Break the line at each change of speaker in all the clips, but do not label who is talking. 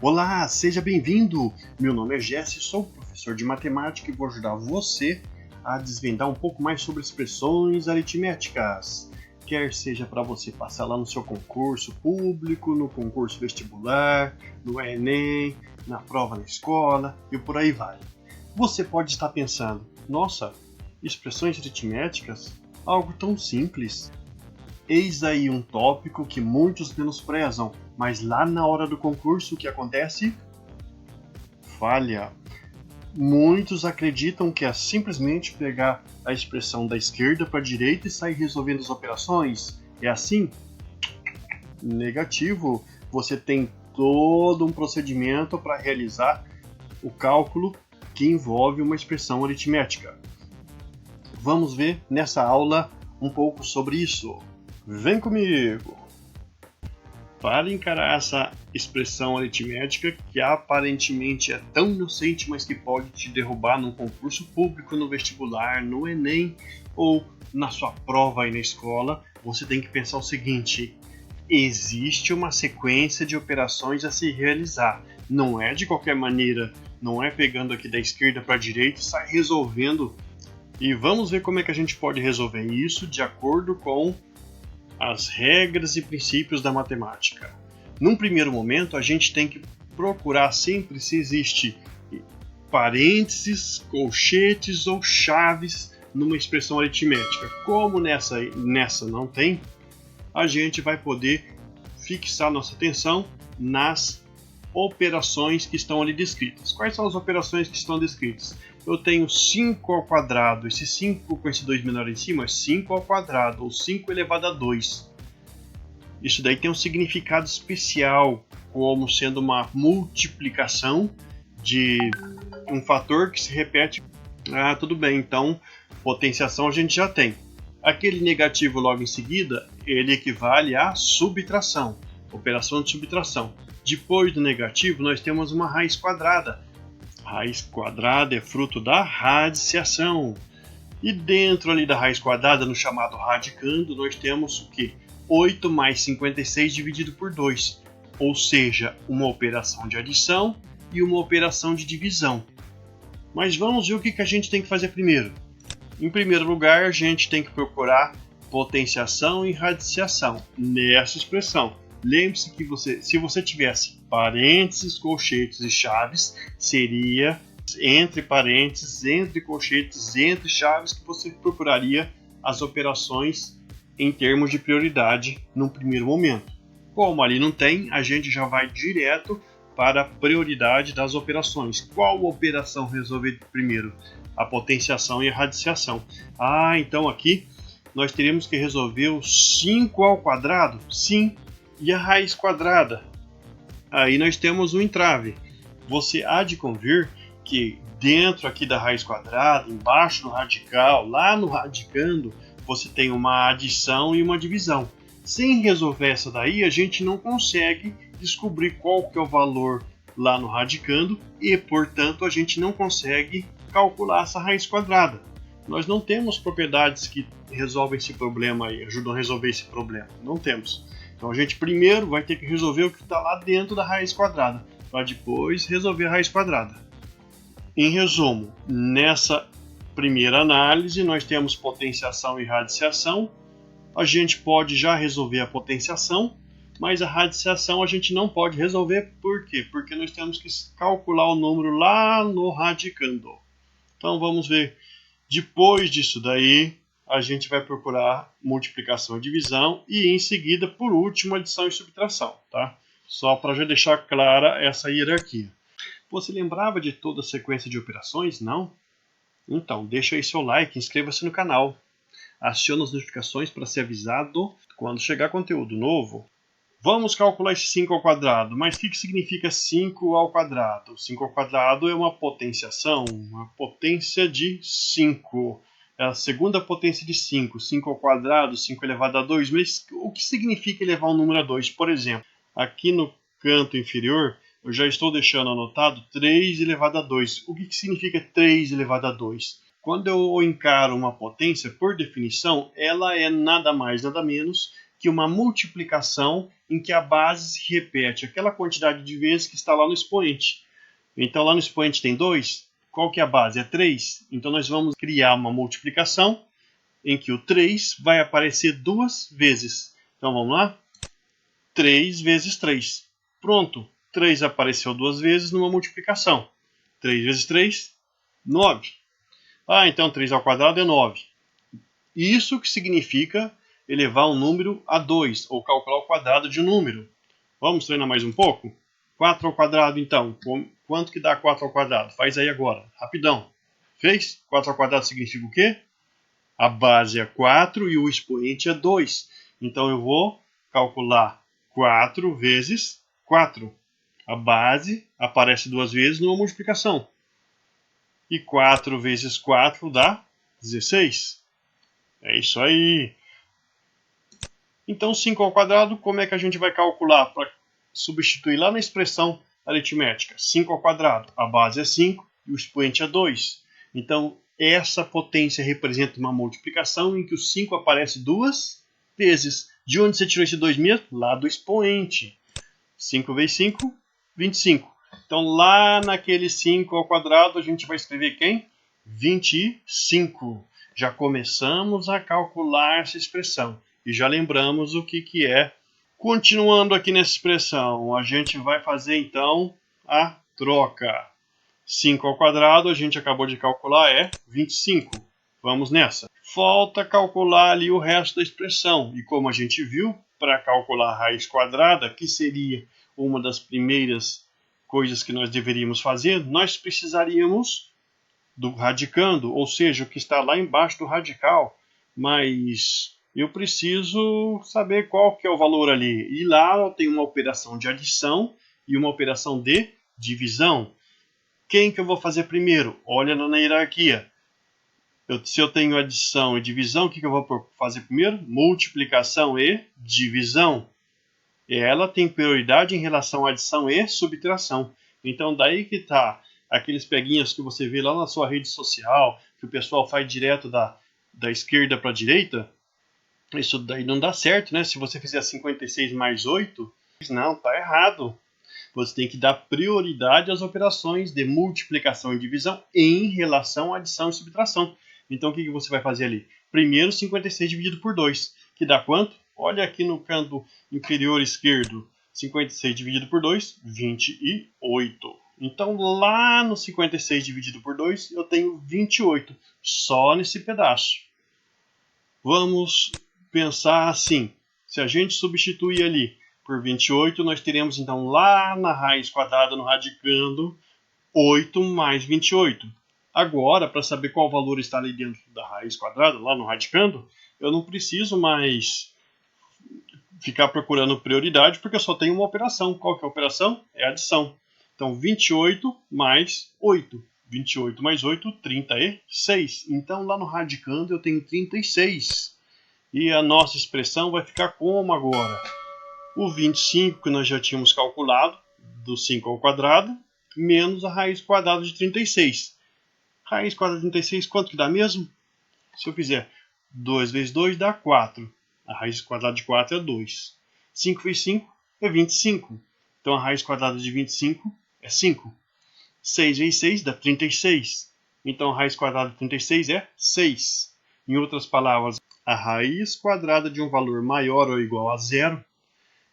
Olá, seja bem-vindo! Meu nome é Jesse, sou professor de matemática e vou ajudar você a desvendar um pouco mais sobre expressões aritméticas. Quer seja para você passar lá no seu concurso público, no concurso vestibular, no Enem, na prova na escola e por aí vai. Você pode estar pensando, nossa, expressões aritméticas? Algo tão simples. Eis aí um tópico que muitos menosprezam, mas lá na hora do concurso o que acontece? Falha. Muitos acreditam que é simplesmente pegar a expressão da esquerda para a direita e sair resolvendo as operações. É assim? Negativo. Você tem todo um procedimento para realizar o cálculo que envolve uma expressão aritmética. Vamos ver nessa aula um pouco sobre isso. Vem comigo! Para encarar essa expressão aritmética que aparentemente é tão inocente, mas que pode te derrubar num concurso público, no vestibular, no Enem ou na sua prova aí na escola, você tem que pensar o seguinte: existe uma sequência de operações a se realizar. Não é de qualquer maneira, não é pegando aqui da esquerda para a direita e sai resolvendo. E vamos ver como é que a gente pode resolver isso de acordo com as regras e princípios da matemática. Num primeiro momento, a gente tem que procurar sempre se existe parênteses, colchetes ou chaves numa expressão aritmética. Como nessa não tem, a gente vai poder fixar nossa atenção nas operações que estão ali descritas. Quais são as operações que estão descritas? Eu tenho 5 ao quadrado, esse 5 com esse 2 menor em cima é 5 ao quadrado, ou 5 elevado a 2. Isso daí tem um significado especial, como sendo uma multiplicação de um fator que se repete. Ah, tudo bem, então potenciação a gente já tem. Aquele negativo logo em seguida, ele equivale à subtração, operação de subtração. Depois do negativo, nós temos uma raiz quadrada. Raiz quadrada é fruto da radiciação. E dentro ali da raiz quadrada, no chamado radicando, nós temos o quê? 8 mais 56 dividido por 2. Ou seja, uma operação de adição e uma operação de divisão. Mas vamos ver o que a gente tem que fazer primeiro. Em primeiro lugar, a gente tem que procurar potenciação e radiciação nessa expressão. Lembre-se que se você tivesse parênteses, colchetes e chaves, seria entre parênteses, entre colchetes, entre chaves que você procuraria as operações em termos de prioridade no primeiro momento. Como ali não tem, a gente já vai direto para a prioridade das operações. Qual operação resolver primeiro? A potenciação e a radiciação. Então aqui nós teríamos que resolver o 5 ao quadrado? Sim. E a raiz quadrada? Aí nós temos um entrave. Você há de convir que dentro aqui da raiz quadrada, embaixo no radical, lá no radicando, você tem uma adição e uma divisão. Sem resolver essa daí, a gente não consegue descobrir qual que é o valor lá no radicando e, portanto, a gente não consegue calcular essa raiz quadrada. Nós não temos propriedades que resolvem esse problema e ajudam a resolver esse problema. Não temos. Então a gente primeiro vai ter que resolver o que está lá dentro da raiz quadrada, para depois resolver a raiz quadrada. Em resumo, nessa primeira análise nós temos potenciação e radiciação. A gente pode já resolver a potenciação, mas a radiciação a gente não pode resolver. Por quê? Porque nós temos que calcular o número lá no radicando. Então vamos ver. Depois disso daí, a gente vai procurar multiplicação e divisão e em seguida, por último, adição e subtração, tá? Só para já deixar clara essa hierarquia. Você lembrava de toda a sequência de operações? Não? Então, deixa aí seu like, inscreva-se no canal. Acione as notificações para ser avisado quando chegar conteúdo novo. Vamos calcular esse 5 ao quadrado, mas o que significa 5 ao quadrado? 5 ao quadrado é uma potenciação, uma potência de 5. É a segunda potência de 5. 5 ao quadrado, 5 elevado a 2. Mas o que significa elevar um número a 2? Por exemplo, aqui no canto inferior, eu já estou deixando anotado 3 elevado a 2. O que significa 3 elevado a 2? Quando eu encaro uma potência, por definição, ela é nada mais, nada menos que uma multiplicação em que a base se repete, aquela quantidade de vezes que está lá no expoente. Então lá no expoente tem 2, qual que é a base? É 3. Então nós vamos criar uma multiplicação em que o 3 vai aparecer 2 vezes. Então vamos lá? 3 vezes 3. Pronto, 3 apareceu 2 vezes numa multiplicação. 3 vezes 3, 9. Ah, então 3 ao quadrado é 9. Isso que significa elevar um número a 2, ou calcular o quadrado de um número. Vamos treinar mais um pouco? 4 ao quadrado, então. Quanto que dá 4 ao quadrado? Faz aí agora, rapidão. Fez? 4 ao quadrado significa o quê? A base é 4 e o expoente é 2. Então eu vou calcular 4 vezes 4. A base aparece 2 vezes numa multiplicação. E 4 vezes 4 dá 16. É isso aí. Então 5 ao quadrado, como é que a gente vai calcular para substituir lá na expressão aritmética? 5 ao quadrado, a base é 5 e o expoente é 2. Então essa potência representa uma multiplicação em que o 5 aparece 2 vezes. De onde você tirou esse 2 mesmo? Lá do expoente. 5 vezes 5, 25. Então lá naquele 5 ao quadrado a gente vai escrever quem? 25. Já começamos a calcular essa expressão. E já lembramos o que é. Continuando aqui nessa expressão, a gente vai fazer então a troca. 5 ao quadrado, a gente acabou de calcular, é 25. Vamos nessa. Falta calcular ali o resto da expressão. E como a gente viu, para calcular a raiz quadrada, que seria uma das primeiras coisas que nós deveríamos fazer, nós precisaríamos do radicando, ou seja, o que está lá embaixo do radical. Mas eu preciso saber qual que é o valor ali. E lá eu tenho uma operação de adição e uma operação de divisão. Quem que eu vou fazer primeiro? Olha na hierarquia. Se eu tenho adição e divisão, o que eu vou fazer primeiro? Multiplicação e divisão. Ela tem prioridade em relação à adição e subtração. Então daí que está aqueles peguinhos que você vê lá na sua rede social, que o pessoal faz direto da esquerda para a direita. Isso daí não dá certo, né? Se você fizer 56 mais 8, não, está errado. Você tem que dar prioridade às operações de multiplicação e divisão em relação à adição e subtração. Então, o que você vai fazer ali? Primeiro, 56 dividido por 2, que dá quanto? Olha aqui no canto inferior esquerdo. 56 dividido por 2, 28. Então, lá no 56 dividido por 2, eu tenho 28. Só nesse pedaço. Vamos pensar assim. Se a gente substituir ali por 28, nós teremos então lá na raiz quadrada, no radicando, 8 mais 28. Agora, para saber qual valor está ali dentro da raiz quadrada, lá no radicando, eu não preciso mais ficar procurando prioridade, porque eu só tenho uma operação. Qual que é a operação? É a adição. Então, 28 mais 8. 28 mais 8, 36. Então, lá no radicando, eu tenho 36. E a nossa expressão vai ficar como agora? O 25 que nós já tínhamos calculado, do 5 ao quadrado, menos a raiz quadrada de 36. Raiz quadrada de 36, quanto que dá mesmo? Se eu fizer 2 vezes 2 dá 4. A raiz quadrada de 4 é 2. 5 vezes 5 é 25. Então a raiz quadrada de 25 é 5. 6 vezes 6 dá 36. Então a raiz quadrada de 36 é 6. Em outras palavras, a raiz quadrada de um valor maior ou igual a zero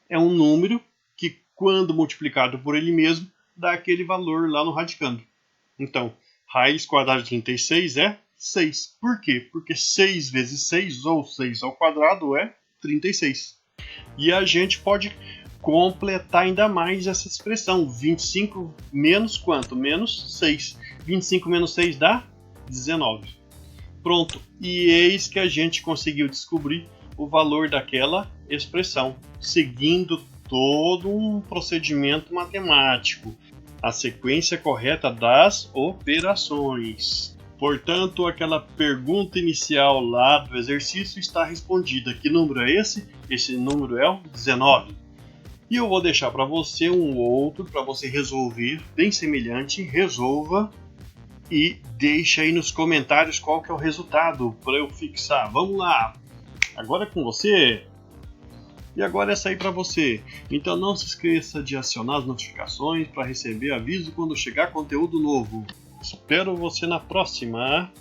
é um número que, quando multiplicado por ele mesmo, dá aquele valor lá no radicando. Então, raiz quadrada de 36 é 6. Por quê? Porque 6 vezes 6, ou 6 ao quadrado, é 36. E a gente pode completar ainda mais essa expressão. 25 menos quanto? Menos 6. 25 menos 6 dá 19. Pronto. E eis que a gente conseguiu descobrir o valor daquela expressão, seguindo todo um procedimento matemático, a sequência correta das operações. Portanto, aquela pergunta inicial lá do exercício está respondida. Que número é esse? Esse número é o 19. E eu vou deixar para você um outro para você resolver, bem semelhante. Resolva e deixa aí nos comentários qual que é o resultado para eu fixar. Vamos lá! Agora é com você! E agora essa aí para você. Então não se esqueça de acionar as notificações para receber aviso quando chegar conteúdo novo. Espero você na próxima!